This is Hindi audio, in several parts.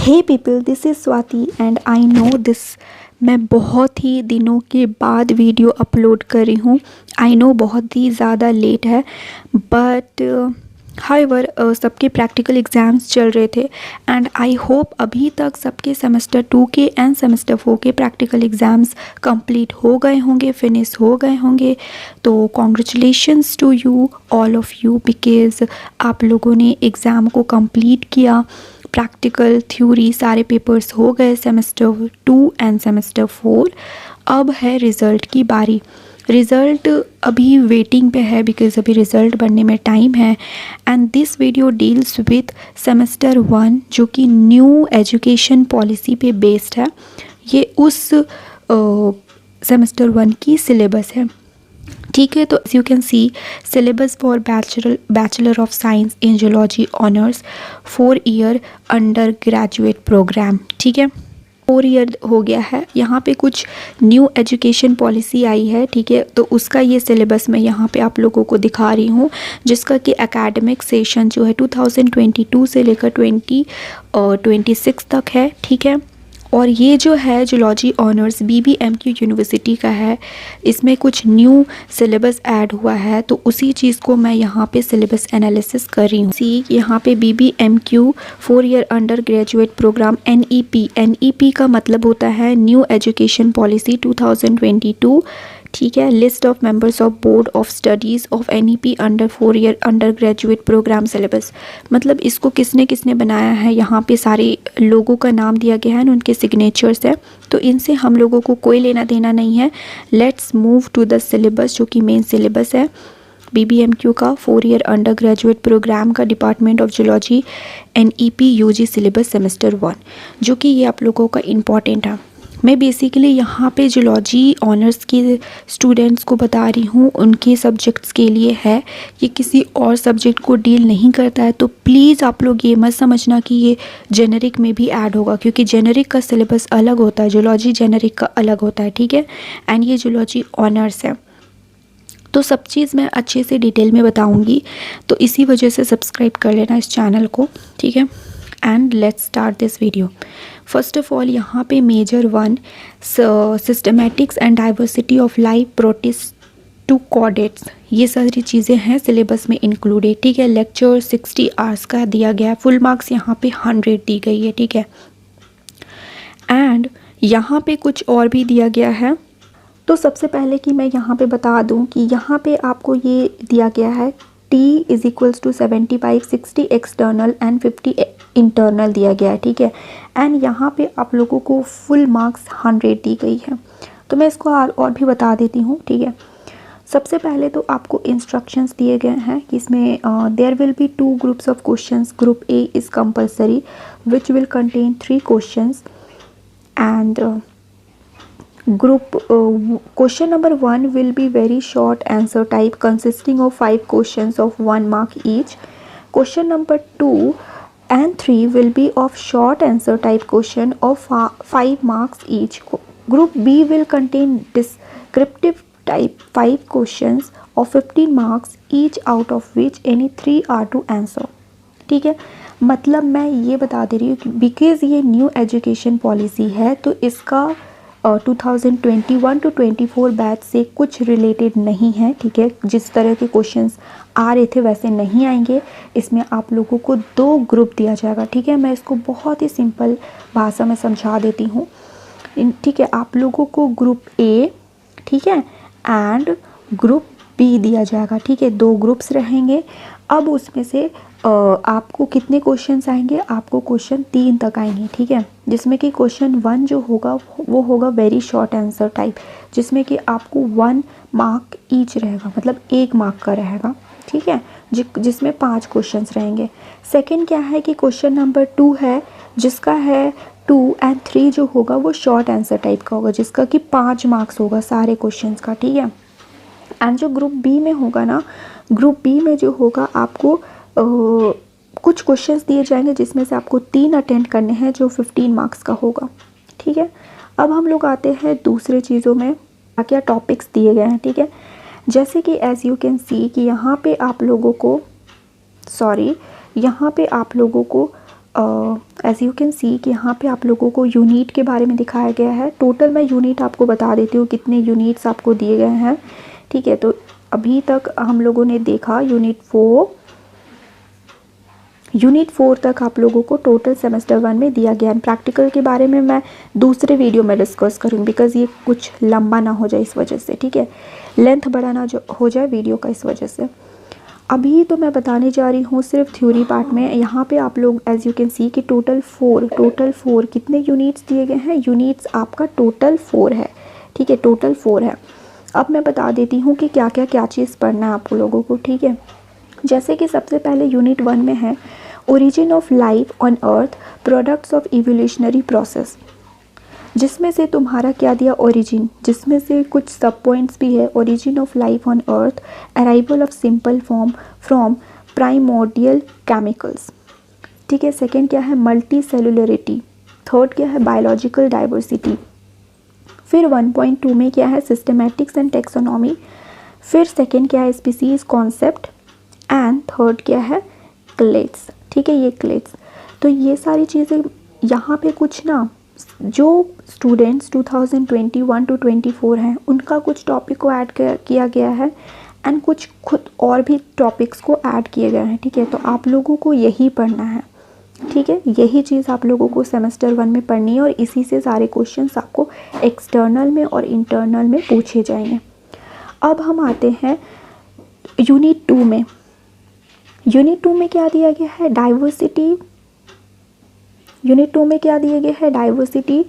Hey people, this is Swati and I know this. मैं बहुत ही दिनों के बाद वीडियो अपलोड कर रही हूँ। आई नो बहुत ही ज़्यादा लेट है, बट हाउएवर सबके प्रैक्टिकल एग्ज़ाम्स चल रहे थे एंड आई होप अभी तक सबके सेमेस्टर 2 के एंड सेमेस्टर 4 के प्रैक्टिकल एग्ज़ाम्स कंप्लीट हो गए होंगे, फिनिश हो गए होंगे। तो congratulations to you all of you, because आप लोगों ने एग्ज़ाम को कंप्लीट किया। प्रैक्टिकल थ्योरी सारे पेपर्स हो गए सेमेस्टर 2 एंड सेमेस्टर 4। अब है रिज़ल्ट की बारी। रिज़ल्ट अभी वेटिंग पे है बिकॉज़ अभी रिज़ल्ट बनने में टाइम है। And this video deals with semester 1 जो कि न्यू एजुकेशन पॉलिसी पे बेस्ड है। ये उस सेमेस्टर 1 की सिलेबस है, ठीक है। तो you can see syllabus for bachelor of science in geology honours 4 year undergraduate programme, ठीक है। 4 ईयर हो गया है। यहाँ पे कुछ न्यू एजुकेशन पॉलिसी आई है, ठीक है। तो उसका ये सिलेबस मैं यहाँ पे आप लोगों को दिखा रही हूँ, जिसका कि एकेडमिक सेशन जो है 2022 से लेकर 2026 तक है, ठीक है। और ये जो है जियोलॉजी ऑनर्स BBMQ यूनिवर्सिटी का है। इसमें कुछ न्यू सिलेबस ऐड हुआ है, तो उसी चीज़ को मैं यहाँ पे सिलेबस एनालिसिस कर रही हूँ। सी यहाँ पे BBMQ 4 year undergraduate programme NEP का मतलब होता है न्यू एजुकेशन पॉलिसी 2022, ठीक है। List of members of board of studies of NEP under 4 year undergraduate programme syllabus. मतलब इसको किसने किसने बनाया है, यहाँ पे सारे लोगों का नाम दिया गया है, उनके सिग्नेचर्स है। तो इनसे हम लोगों को कोई लेना देना नहीं है। Let's move to the syllabus, जो कि मेन सिलेबस है BBMQ का 4 ईयर अंडर ग्रेजुएट प्रोग्राम का department of geology NEP UG syllabus semester 1, जो कि ये आप लोगों का इम्पॉर्टेंट है। मैं बेसिकली यहाँ पे जियोलॉजी ऑनर्स के स्टूडेंट्स को बता रही हूँ, उनके सब्जेक्ट्स के लिए है। ये किसी और सब्जेक्ट को डील नहीं करता है। तो प्लीज़ आप लोग ये मत समझना कि ये जेनरिक में भी ऐड होगा, क्योंकि जेनरिक का सिलेबस अलग होता है, जियोलॉजी जेनरिक का अलग होता है, ठीक है। एंड ये जियोलॉजी ऑनर्स है, तो सब चीज़ मैं अच्छे से डिटेल में बताऊँगी। तो इसी वजह से सब्सक्राइब कर लेना इस चैनल को, ठीक है। And let's start this video. First of all यहाँ पे major 1 systematics and diversity of life protists to chordates, ये सारी चीज़ें हैं सिलेबस में इंक्लूडेड, ठीक है। लेक्चर 60 आवर्स का दिया गया है। फुल मार्क्स यहाँ पे 100 दी गई है, ठीक है। एंड यहाँ पे कुछ और भी दिया गया है। तो सबसे पहले कि मैं यहाँ पे बता दूँ कि यहाँ पे आपको ये दिया गया है T is equals to 75, 60 external and 50 internal दिया गया है, ठीक है। एंड यहाँ पे आप लोगों को फुल मार्क्स 100 दी गई है। तो मैं इसको और भी बता देती हूँ, ठीक है। सबसे पहले तो आपको इंस्ट्रक्शंस दिए गए हैं कि इसमें there will be 2 groups of questions. Group A is compulsory which will contain 3 questions and question number 1 will be very short answer type consisting of 5 questions of 1 mark each. Question number 2 and 3 will be of short answer type question of 5 marks each. Group B will contain descriptive type 5 questions of 15 marks each, out of which any 3 are to answer, ठीक है। मतलब मैं ये बता दे रही हूँ कि बिकॉज ये न्यू एजुकेशन पॉलिसी है, तो इसका 2021 to 24 बैच से कुछ रिलेटेड नहीं है, ठीक है। जिस तरह के क्वेश्चंस आ रहे थे वैसे नहीं आएंगे। इसमें आप लोगों को 2 ग्रुप दिया जाएगा, ठीक है। मैं इसको बहुत ही सिंपल भाषा में समझा देती हूँ, ठीक है। आप लोगों को ग्रुप A, ठीक है, एंड ग्रुप B दिया जाएगा, ठीक है। 2 ग्रुप्स रहेंगे। अब उसमें से आपको कितने क्वेश्चंस आएंगे, आपको क्वेश्चन 3 तक आएंगे, ठीक है। जिसमें कि क्वेश्चन 1 जो होगा वो होगा वेरी शॉर्ट आंसर टाइप, जिसमें कि आपको 1 मार्क ईच रहेगा, मतलब 1 मार्क का रहेगा, ठीक है। जिसमें 5 क्वेश्चंस रहेंगे। सेकंड क्या है कि क्वेश्चन नंबर 2 है, जिसका है 2 एंड 3 जो होगा वो शॉर्ट आंसर टाइप का होगा, जिसका कि 5 मार्क्स होगा सारे क्वेश्चंस का, ठीक है। एंड जो ग्रुप B में होगा ना, ग्रुप B में जो होगा आपको कुछ क्वेश्चंस दिए जाएंगे, जिसमें से आपको 3 अटेंड करने हैं, जो 15 मार्क्स का होगा, ठीक है। अब हम लोग आते हैं दूसरे चीज़ों में, क्या टॉपिक्स दिए गए हैं, ठीक है। जैसे कि एज यू कैन सी कि यहाँ पे आप लोगों को एज यू कैन सी कि यहाँ पे आप लोगों को यूनिट के बारे में दिखाया गया है। टोटल मैं यूनिट आपको बता देती हूँ कितने यूनिट्स आपको दिए गए हैं, ठीक है। तो अभी तक हम लोगों ने देखा यूनिट 4 तक आप लोगों को टोटल सेमेस्टर 1 में दिया गया है। प्रैक्टिकल के बारे में मैं दूसरे वीडियो में डिस्कस करूँगी बिकॉज़ ये कुछ लंबा ना हो जाए इस वजह से, ठीक है, लेंथ बड़ा ना हो जाए वीडियो का इस वजह से। अभी तो मैं बताने जा रही हूँ सिर्फ थ्योरी पार्ट में। यहाँ पे आप लोग एज यू कैन सी कि टोटल फोर कितने यूनिट्स दिए गए हैं। यूनिट्स आपका टोटल 4 है, ठीक है, टोटल 4 है। अब मैं बता देती हूँ कि क्या चीज़ पढ़ना है आप लोगों को, ठीक है। जैसे कि सबसे पहले यूनिट 1 में है origin of life on earth, products of evolutionary process, जिसमें से तुम्हारा क्या दिया ओरिजिन, जिसमें से कुछ सब पॉइंट्स भी है। Origin of life on earth, arrival of simple form from primordial chemicals, ठीक है। सेकेंड क्या है मल्टी सेलुलरिटी। थर्ड क्या है बायोलॉजिकल डाइवर्सिटी। फिर 1.2 में क्या है सिस्टमैटिक्स एंड टेक्सोनॉमी। फिर सेकेंड क्या है स्पीसीज कॉन्सेप्ट एंड थर्ड क्या है क्लेट्स, ठीक है, ये क्लेट्स। तो ये सारी चीज़ें यहाँ पे कुछ ना जो स्टूडेंट्स 2021 to 24 हैं उनका कुछ टॉपिक को ऐड किया गया है एंड कुछ खुद और भी टॉपिक्स को ऐड किए गए हैं, ठीक है। तो आप लोगों को यही पढ़ना है, ठीक है, यही चीज़ आप लोगों को सेमेस्टर 1 में पढ़नी है और इसी से सारे क्वेश्चंस आपको एक्सटर्नल में और इंटरनल में पूछे जाएंगे। अब हम आते हैं यूनिट 2 में। यूनिट 2 में क्या दिया गया है डाइवर्सिटी। यूनिट 2 में क्या दिया गया है डाइवर्सिटी,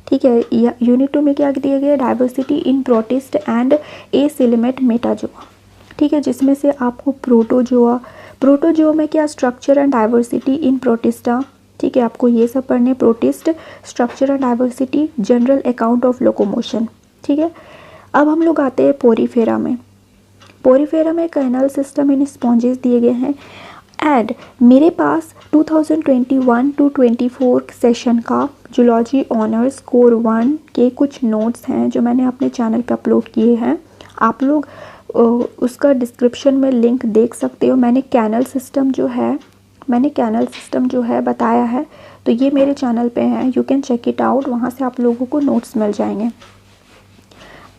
ठीक है। यूनिट 2 में क्या दिया गया है diversity in protist and acoelomate metazoa, ठीक है, जिसमें से आपको प्रोटोजोआ में क्या structure and diversity in protista, ठीक है, आपको ये सब पढ़ने protist structure and diversity, general account of locomotion, ठीक है। अब हम लोग आते हैं पोरीफेरा में। पोरीफेरा में कैनल सिस्टम इन स्पॉन्जेस दिए गए हैं एंड मेरे पास 2021 to 24 सेशन का जूलॉजी ऑनर्स कोर 1 के कुछ नोट्स हैं जो मैंने अपने चैनल पे अपलोड किए हैं। आप लोग उसका डिस्क्रिप्शन में लिंक देख सकते हो। मैंने कैनल सिस्टम जो है बताया है, तो ये मेरे चैनल पे है, you can check it out, वहाँ से आप लोगों को नोट्स मिल जाएंगे।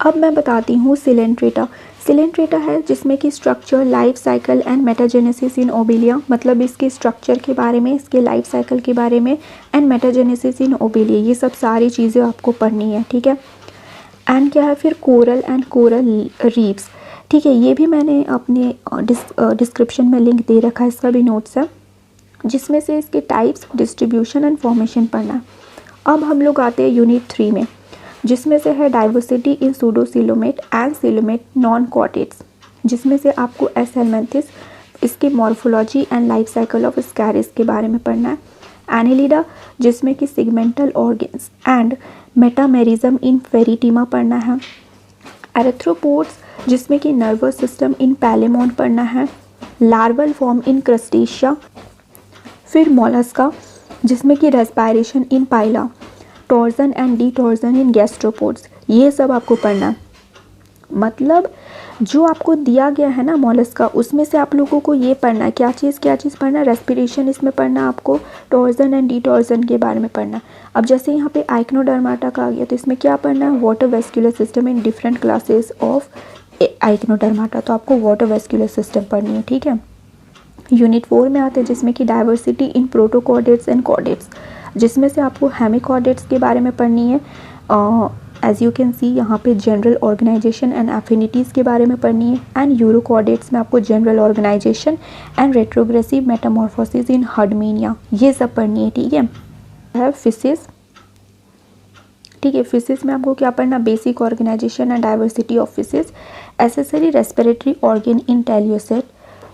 अब मैं बताती हूँ सिलेंट्रेटा है जिसमें कि structure, life cycle and metagenesis in Obelia, मतलब इसके स्ट्रक्चर के बारे में, इसके लाइफ साइकिल के बारे में एंड मेटाजेनेसिस इन ओबेलिया, ये सब सारी चीज़ें आपको पढ़नी है, ठीक है। एंड क्या है फिर कोरल एंड कोरल रीफ्स, ठीक है, ये भी मैंने अपने डिस्क्रिप्शन में लिंक दे रखा है, इसका भी नोट्स है, जिसमें से इसके टाइप्स, डिस्ट्रीब्यूशन एंड फॉर्मेशन पढ़ना है। अब हम लोग आते हैं यूनिट 3 में, जिसमें से है diversity in pseudocoelomate and coelomate non chordates, जिसमें से आपको एस हेलमिंथिस, इसकी morphology and life cycle of स्कैरिस के बारे में पढ़ना है। एनिलिडा, जिसमें कि सिगमेंटल ऑर्गन्स एंड मेटामेरिज्म इन फेरिटीमा पढ़ना है। एरेथ्रोपोड्स, जिसमें कि नर्वस सिस्टम इन पैलेमोन पढ़ना है। Larval form in crustacea. फिर मोलस्का, जिसमें कि respiration in pila, torsion and detorsion in gastropods, ये सब आपको पढ़ना। मतलब जो आपको दिया गया है ना मोलस्का, उसमें से आप लोगों को ये पढ़ना है, क्या चीज़ पढ़ना, रेस्पिरेशन इसमें पढ़ना, आपको टॉर्जन एंड डीटॉर्जन के बारे में पढ़ना। अब जैसे यहाँ पे आइक्नोडर्माटा का आ गया, तो इसमें क्या पढ़ना है, water vascular system in different classes of echinodermata, तो आपको वाटर वेस्कुलर सिस्टम पढ़नी है, ठीक है। यूनिट 4 में आते हैं जिसमें कि diversity in protochordates and chordates, जिसमें से आपको हेमिकॉर्डेट्स के बारे में पढ़नी है। एज यू कैन सी यहाँ पे जनरल ऑर्गेनाइजेशन एंड एफिनिटीज़ के बारे में पढ़नी है। एंड यूरोकॉर्डेट्स में आपको general organisation and retrogressive metamorphosis in herdmania, ये सब पढ़नी है, ठीक है। फिसिस, ठीक है, फिसिस में आपको क्या पढ़ना, basic organisation and diversity of fishes, accessory respiratory organ in teleosts.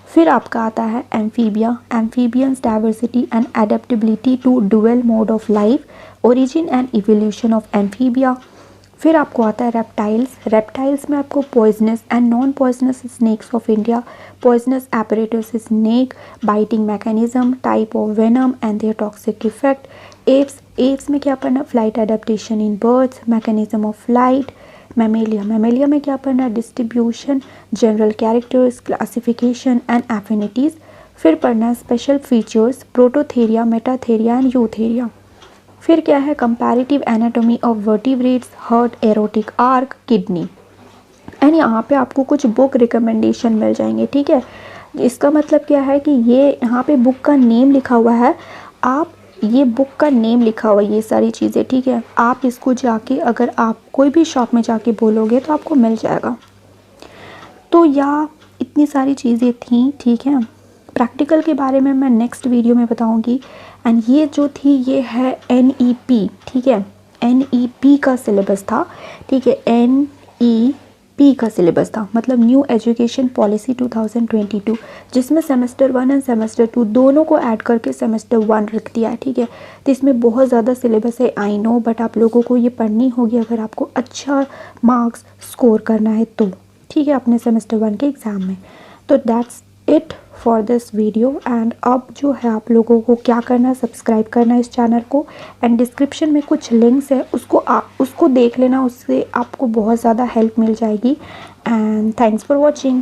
फिर आपका आता है amphibia, amphibians diversity and adaptability to dual mode of life, origin and evolution of amphibia. फिर आपको आता है रेप्टाइल्स में आपको poisonous and non poisonous snakes of India, poisonous apparatus snake, biting mechanism, type of venom and their toxic effect. Aves में क्या पढ़ना, flight adaptation in birds, mechanism of flight. Mammalia में क्या पढ़ना, distribution, general characters, classification and affinities. फिर पढ़ना है special features, prototheria, metatheria and eutheria. फिर क्या है, comparative anatomy of vertebrates, heart, aortic arch, kidney. And यहाँ पे आपको कुछ बुक रिकमेंडेशन मिल जाएंगे, ठीक है। इसका मतलब क्या है कि ये यहाँ पे बुक का नेम लिखा हुआ है, आप ये बुक का नेम लिखा हुआ है, ये सारी चीज़ें, ठीक है। आप इसको जाके अगर आप कोई भी शॉप में जाके बोलोगे तो आपको मिल जाएगा। तो या इतनी सारी चीज़ें थी, ठीक है। प्रैक्टिकल के बारे में मैं नेक्स्ट वीडियो में बताऊंगी। एंड ये जो थी ये है NEP, ठीक है, NEP का सिलेबस था, ठीक है, NEP का सिलेबस था, मतलब न्यू एजुकेशन पॉलिसी 2022, जिसमें सेमेस्टर 1 एंड सेमेस्टर 2 दोनों को ऐड करके सेमेस्टर 1 रख दिया है, ठीक है। तो इसमें बहुत ज़्यादा सिलेबस है, आई नो, बट आप लोगों को ये पढ़नी होगी अगर आपको अच्छा मार्क्स स्कोर करना है तो, ठीक है, अपने सेमेस्टर 1 के एग्ज़ाम में। तो that's it for this video. And अब जो है आप लोगों को क्या करना है, सब्सक्राइब करना है इस चैनल को, एंड डिस्क्रिप्शन में कुछ लिंक्स है, उसको देख लेना, उससे आपको बहुत ज़्यादा हेल्प मिल जाएगी। And thanks for watching.